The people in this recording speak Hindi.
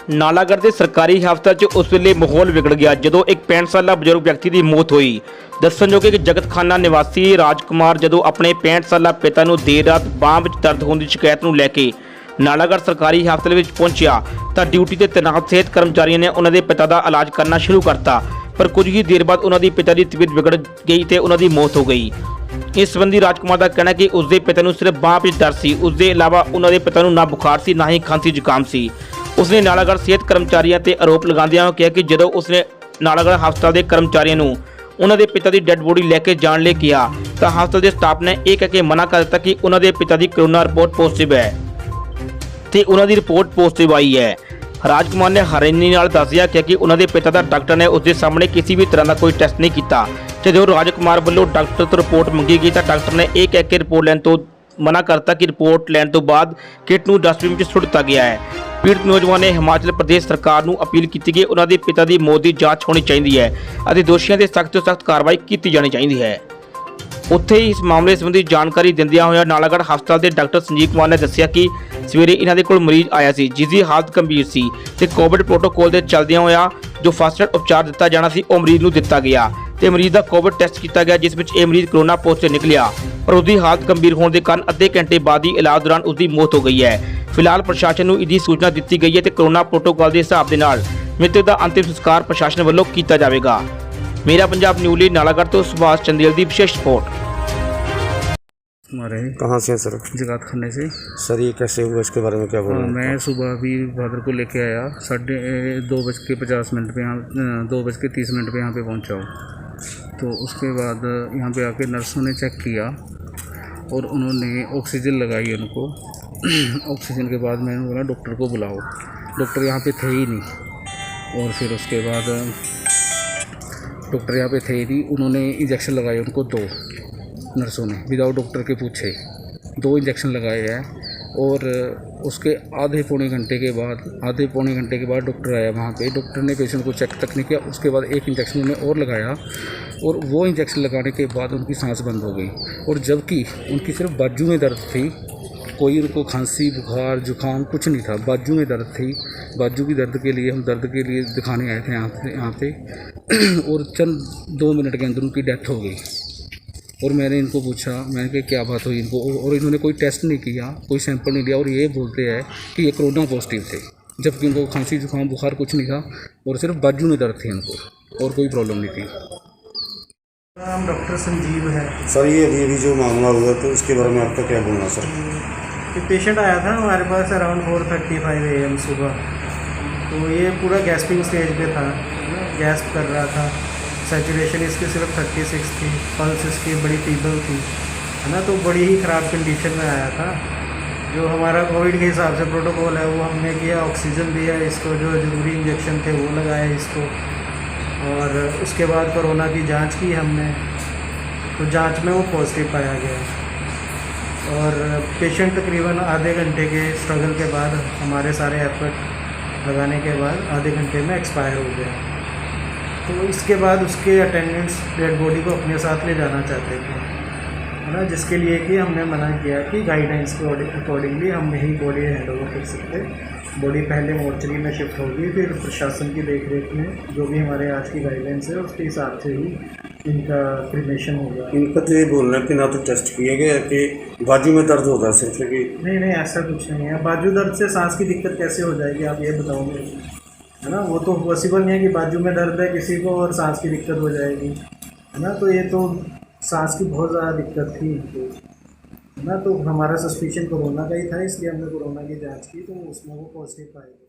नालागढ़ के सरकारी हस्पताल 'ਚ उस वेले माहौल विगड़ गया ਜਦੋਂ एक 65 ਸਾਲਾ ਬਜ਼ੁਰਗ ਵਿਅਕਤੀ ਦੀ ਮੌਤ ਹੋਈ। ਦੱਸਣਯੋਗ ਹੈ ਕਿ ਜਗਤਖਾਨਾ ਨਿਵਾਸੀ ਰਾਜਕੁਮਾਰ ਜਦੋਂ ਆਪਣੇ 65 ਸਾਲਾ ਪਿਤਾ ਨੂੰ ਦੇਰ ਰਾਤ ਬਾਂਹ ਵਿੱਚ ਦਰਦ ਹੋਣ ਦੀ ਸ਼ਿਕਾਇਤ ਨੂੰ ਲੈ ਕੇ ਨਾਲਾਗੜ੍ਹ ਸਰਕਾਰੀ ਹਸਪਤਾਲ ਵਿੱਚ ਪਹੁੰਚਿਆ ਤਾਂ ਡਿਊਟੀ ਤੇ ਤੈਨਾਤ ਸਿਹਤ ਕਰਮਚਾਰੀਆਂ ਨੇ ਉਹਨਾਂ ਦੇ ਪਿਤਾ ਦਾ ਇਲਾਜ ਕਰਨਾ ਸ਼ੁਰੂ ਕਰਤਾ। ਪਰ ਕੁਝ ਹੀ ਦੇਰ ਬਾਅਦ ਉਹਨਾਂ ਦੀ ਪਿਤਾ ਦੀ ਤਬੀਅਤ ਵਿਗੜ ਗਈ ਤੇ ਉਹਨਾਂ ਦੀ ਮੌਤ ਹੋ ਗਈ। इस संबंधी राजकुमार का कहना है कि उसके पिता को सिर्फ बांह में दर्द सी, उसके अलावा उन्होंने पिता को ना बुखार सी ना ही खांसी जुकाम सी। उसने नालागढ़ सेहत कर्मचारियों ते आरोप लगांदियां कहा कि जदों उसने नालागढ़ हस्पताल के कर्मचारियों को उन्होंने पिता की डेड बॉडी लैके जाने लिए कहा तो हस्पताल के स्टाफ ने यह कह के मना कर दिता कि उन्होंने पिता की कोरोना रिपोर्ट पॉजिटिव है तो उन्होंने रिपोर्ट पॉजिटिव आई है। राजकुमार ने हरियाणी नाल दस्सिया कि उन्होंने पिता का डॉक्टर ने उसके सामने किसी भी तरह का कोई टेस्ट नहीं किया। जो राजकुमार वालों डॉक्टर तो रिपोर्ट मंगी गई तो डॉक्टर ने यह कह के रिपोर्ट लैन तो मना करता कि रिपोर्ट लैन तो बाद किट नूं डस्टबिन में सुट दिता गया है। पीड़ित नौजवान ने हिमाचल प्रदेश सरकार नूं अपील की कि उन्होंने पिता की मौत की जाँच होनी चाहिए है और दोषियों से सख्त तो सख्त कार्रवाई की जानी चाहिए है। उत्थे ही इस मामले संबंधी जानकारी दिंदियां होया नालागढ़ हस्पताल के डॉक्टर संजीव कुमार ने दस्सिया कि सवेरे इन्हां दे कोल मरीज आया सी जिसकी हालत गंभीर सी ते कोविड प्रोटोकॉल के चलदियां होया जो फस्ट एड उपचार दिता जाना सी वो मरीज नूं दिता गया ते मरीज का कोविड टेस्ट किया गया जिस विच ये मरीज कोरोना पॉजिटिव निकलिया पर उसकी हालत गंभीर होने के कारण अद्धे घंटे बाद ही इलाज दौरान उसकी मौत हो गई है। फिलहाल प्रशासन को इसकी सूचना दी गई है तो कोरोना प्रोटोकॉल के हिसाब के नाल मृतक का अंतिम संस्कार प्रशासन वालों किया जाएगा। मेरा पंजाब न्यूज़ लिए नालागढ़ तो सुभाष चंदेल की विशेष रिपोर्ट। हमारे कहाँ से हैं सर? जगात खाने से। सर ये कैसे हुआ, इसके बारे में क्या बोलूँ? मैं सुबह अभी फादर को लेके आया 2:50 पे यहाँ 2:30 पे यहाँ पे पहुँचा हूँ। तो उसके बाद यहाँ पे आके नर्सों ने चेक किया और उन्होंने ऑक्सीजन लगाई उनको। ऑक्सीजन के बाद मैंने बोला डॉक्टर को बुलाओ, डॉक्टर यहाँ पे थे ही नहीं। और फिर उसके बाद डॉक्टर यहाँ पे थे ही नहीं, उन्होंने इंजेक्शन लगाए उनको 2 नर्सों ने विदाउट डॉक्टर के पूछे 2 इंजेक्शन लगाए हैं। और उसके आधे पौने घंटे के बाद डॉक्टर आया वहाँ पे। डॉक्टर ने पेशेंट को चेक तक नहीं किया, उसके बाद एक इंजेक्शन उन्होंने और लगाया और वो इंजेक्शन लगाने के बाद उनकी सांस बंद हो गई। और जबकि उनकी सिर्फ बाजू में दर्द थी, कोई उनको खांसी बुखार जुकाम कुछ नहीं था, बाजू में दर्द थी। बाजू की दर्द के लिए हम दर्द के लिए दिखाने आए थे यहाँ पे और चंद 2 मिनट के अंदर उनकी डेथ हो गई। और मैंने इनको पूछा, मैंने कहा क्या बात हुई इनको, और इन्होंने कोई टेस्ट नहीं किया, कोई सैंपल नहीं लिया और ये बोलते हैं कि ये कोरोना पॉजिटिव थे, जबकि इनको खांसी जुकाम बुखार कुछ नहीं था और सिर्फ बाजू में दर्द थे इनको और कोई प्रॉब्लम नहीं थी। नाम डॉक्टर संजीव है। सर ये अभी जो मामला हुआ तो इसके बारे में आपका क्या बोलना सर? ये पेशेंट आया था हमारे पास अराउंड 4:35 AM सुबह। तो ये पूरा गैस्पिंग स्टेज पे था, गैस्प कर रहा था, सैचुरेशन इसकी सिर्फ 36 थी, पल्स इसकी बड़ी फीबल थी, है ना। तो बड़ी ही ख़राब कंडीशन में आया था। जो हमारा कोविड के हिसाब से प्रोटोकॉल है वो हमने किया, ऑक्सीजन दिया इसको, जो ज़रूरी इंजेक्शन थे वो लगाए इसको। और उसके बाद कोरोना की जांच की हमने, तो जांच में वो पॉजिटिव पाया गया। और पेशेंट तकरीबन आधे घंटे के स्ट्रगल के बाद, हमारे सारे एफर्ट लगाने के बाद आधे घंटे में एक्सपायर हो गया। तो इसके बाद उसके अटेंडेंट्स डेड बॉडी को अपने साथ ले जाना चाहते थे, है ना, जिसके लिए कि हमने मना किया कि गाइडेंस के अकॉर्डिंगली हम नहीं बॉडी हैंड ओवर कर सकते। बॉडी पहले मोर्चरी में शिफ्ट होगी, फिर प्रशासन की देखरेख में जो भी हमारे आज की गाइडेंस है उसके हिसाब से ही इनका क्रिमेशन होगा। इनका तो ये बोलना है कि ना तो टेस्ट किए गए कि बाजू में दर्द होता है सिर्फ कि नहीं ऐसा कुछ नहीं है। बाजू दर्द से सांस की दिक्कत कैसे हो जाएगी आप ये बताओगे, है ना। वो तो पॉसिबल नहीं है कि बाजू में दर्द है किसी को और सांस की दिक्कत हो जाएगी, है ना। तो ये तो सांस की बहुत ज़्यादा दिक्कत थी इनको, है ना। तो हमारा सस्पिशन कोरोना का ही था, इसलिए हमने कोरोना की जांच की तो उसमें वो पॉजिटिव पाया।